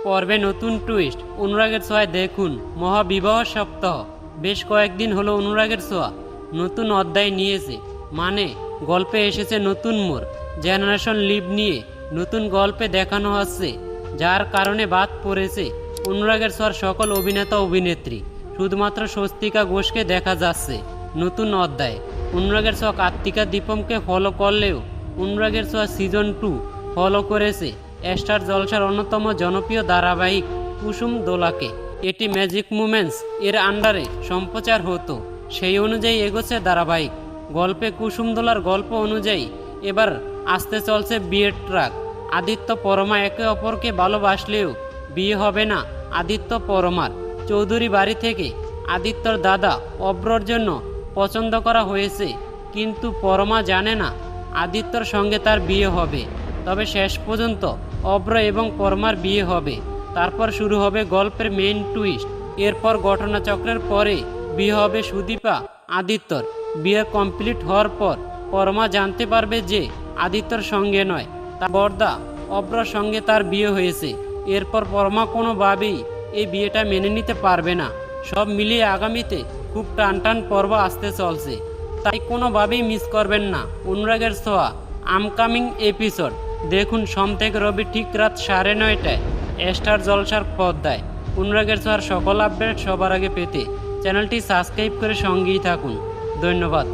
পর্বে নতুন টুইস্ট। অনুরাগের ছোঁয়ায় দেখুন মহাবিবাহ সপ্তাহ। বেশ কয়েকদিন হলো অনুরাগের ছোঁয়া নতুন অধ্যায় নিয়েছে, মানে গল্পে এসেছে নতুন মোড়। জেনারেশন লিভ নিয়ে নতুন গল্পে দেখানো হচ্ছে, যার কারণে বাদ পড়েছে অনুরাগের ছোঁয়ার সকল অভিনেতা অভিনেত্রী। শুধুমাত্র স্বস্তিকা ঘোষকে দেখা যাচ্ছে নতুন অধ্যায়ে। অনুরাগের ছোঁয়া কার্তিকা দীপমকে ফলো করলেও অনুরাগের ছোঁয়া সিজন 2 ফলো করেছে স্টার জলসার অন্যতম জনপ্রিয় ধারাবাহিক কুসুম দোলাকে। এটি ম্যাজিক মুমেন্টস এর আন্ডারে সম্প্রচার হতো, সেই অনুযায়ী এগোচ্ছে ধারাবাহিক। গল্পে কুসুম দোলার গল্প অনুযায়ী এবার আসতে চলছে বিয়ের ট্রাক। আদিত্য পরমা একে অপরকে ভালোবাসলেও বিয়ে হবে না আদিত্য পরমার। চৌধুরী বাড়ি থেকে আদিত্যর দাদা অব্রর জন্য পছন্দ করা হয়েছে, কিন্তু পরমা জানে না আদিত্যর সঙ্গে তার বিয়ে হবে। তবে শেষ পর্যন্ত অব্র এবং পরমার বিয়ে হবে। তারপর শুরু হবে গল্পের মেইন টুইস্ট। এরপর ঘটনাচক্রের পরে বিয়ে হবে সুদীপা আদিত্যর। বিয়ে কমপ্লিট হওয়ার পর পরমা জানতে পারবে যে আদিত্যর সঙ্গে নয়, তার বর্দা অব্রর সঙ্গে তার বিয়ে হয়েছে। এরপর পরমা কোনোভাবেই এই বিয়েটা মেনে নিতে পারবে না। সব মিলিয়ে আগামীতে খুব টান পর্ব আসতে চলছে, তাই কোনোভাবেই মিস করবেন না অনুরাগের ছোঁয়া আপকামিং এপিসোড। দেখুন সোম থেকে রবি ঠিক রাত 9:30টায় স্টার জলসার পর্দায়। অনুরাগের ছোঁয়ার সকল আপডেট সবার আগে পেতে চ্যানেলটি সাবস্ক্রাইব করে সঙ্গেই থাকুন। ধন্যবাদ।